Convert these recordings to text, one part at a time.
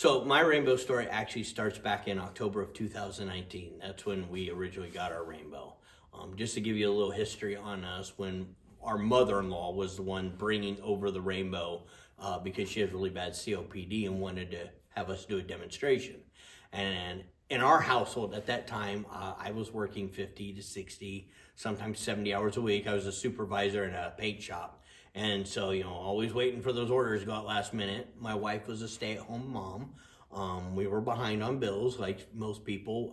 So my rainbow story actually starts back in October of 2019. That's when we originally got our rainbow. Just to give you a little history on us, when our mother-in-law was the one bringing over the rainbow because she has really bad COPD and wanted to have us do a demonstration. And in our household at that time, I was working 50 to 60, sometimes 70 hours a week. I was a supervisor in a paint shop. And so, always waiting for those orders to go out last minute. My wife was a stay-at-home mom. We were behind on bills, like most people,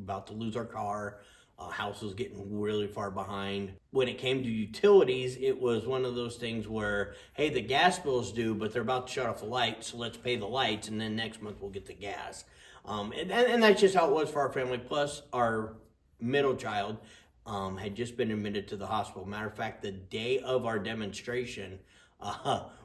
about to lose our car. House was getting really far behind. When it came to utilities, it was one of those things where, hey, the gas bill's due, but they're about to shut off the lights, so let's pay the lights, and then next month we'll get the gas. And that's just how it was for our family. Plus, our middle child had just been admitted to the hospital. Matter of fact, the day of our demonstration,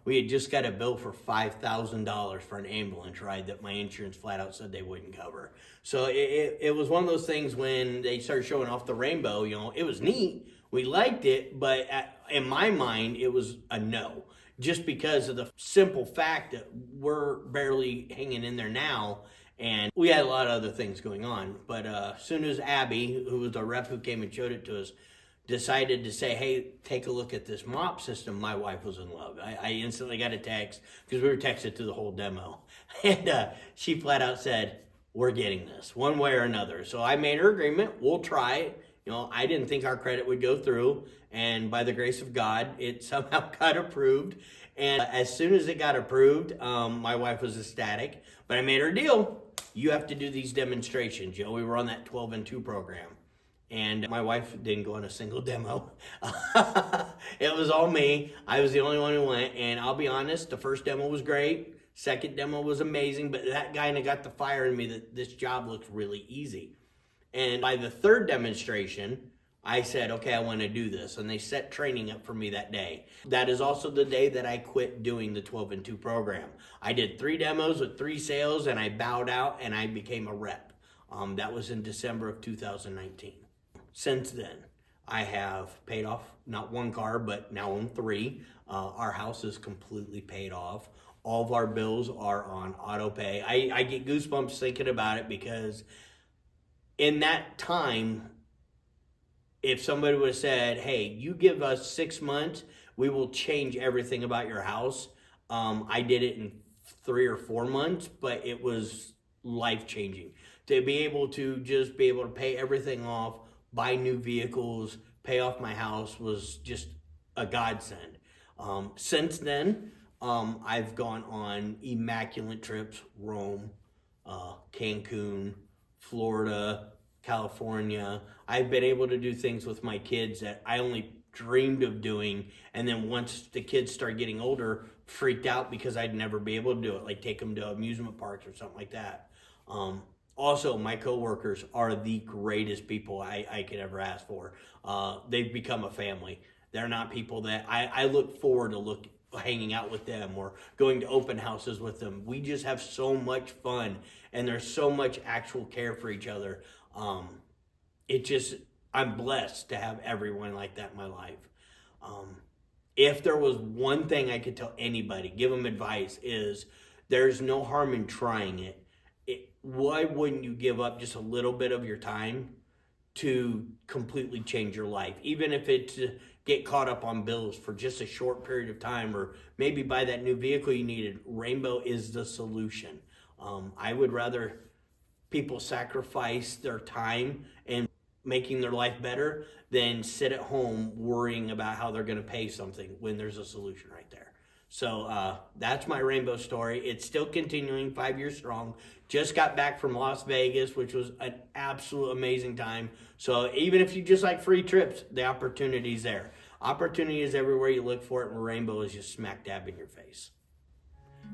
we had just got a bill for $5,000 for an ambulance ride that my insurance flat out said they wouldn't cover. So it was one of those things when they started showing off the rainbow, it was neat. We liked it, but in my mind, it was a no. Just because of the simple fact that we're barely hanging in there now, and we had a lot of other things going on. But as soon as Abby, who was the rep who came and showed it to us, decided to say, hey, take a look at this mop system, my wife was in love. I instantly got a text, because we were texted through the whole demo. And she flat out said, we're getting this, one way or another. So I made her agreement, we'll try it. I didn't think our credit would go through. And by the grace of God, it somehow got approved. And as soon as it got approved, my wife was ecstatic. But I made her a deal. You have to do these demonstrations. We were on that 12 and 2 program. And my wife didn't go on a single demo. It was all me. I was the only one who went. And I'll be honest, the first demo was great. Second demo was amazing. But that kind of got the fire in me that this job looks really easy. And by the third demonstration, I said, okay, I want to do this. And they set training up for me that day. That is also the day that I quit doing the 12 and 2 program. I did 3 demos with 3 sales, and I bowed out and I became a rep. That was in December of 2019. Since then, I have paid off not 1 car, but now own 3. Our house is completely paid off. All of our bills are on auto pay. I get goosebumps thinking about it, because in that time, if somebody would have said, hey, you give us 6 months, we will change everything about your house. I did it in 3 or 4 months, but it was life-changing. To be able to pay everything off, buy new vehicles, pay off my house was just a godsend. Since then, I've gone on immaculate trips: Rome, Cancun, Florida, California. I've been able to do things with my kids that I only dreamed of doing, and then once the kids start getting older, freaked out because I'd never be able to do it, like take them to amusement parks or something like that. Also, my coworkers are the greatest people I could ever ask for. They've become a family. They're not people that I look forward to hanging out with them or going to open houses with them. We just have so much fun, and there's so much actual care for each other. I'm blessed to have everyone like that in my life. If there was one thing I could tell anybody, give them advice, is there's no harm in trying it. Why wouldn't you give up just a little bit of your time to completely change your life? Even if it's to get caught up on bills for just a short period of time, or maybe buy that new vehicle you needed. Rainbow is the solution. I would rather people sacrifice their time and making their life better than sit at home worrying about how they're going to pay something when there's a solution right there. So that's my rainbow story. It's still continuing, 5 years strong. Just got back from Las Vegas, which was an absolute amazing time. So even if you just like free trips, the opportunity's there. Opportunity is everywhere you look for it, and rainbow is just smack dab in your face.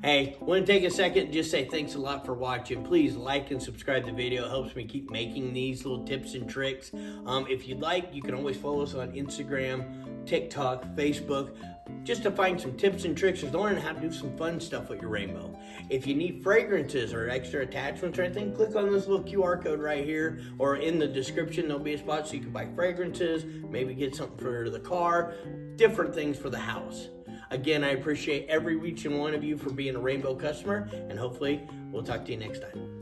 Hey, want to take a second and just say thanks a lot for watching. Please like and subscribe to the video. It helps me keep making these little tips and tricks. If you'd like, you can always follow us on Instagram, TikTok, Facebook, just to find some tips and tricks to learn how to do some fun stuff with your rainbow. If you need fragrances or extra attachments or anything, click on this little QR code right here, or in the description there'll be a spot so you can buy fragrances, maybe get something for the car, different things for the house. Again, I appreciate every each and one of you for being a Rainbow customer, and hopefully we'll talk to you next time.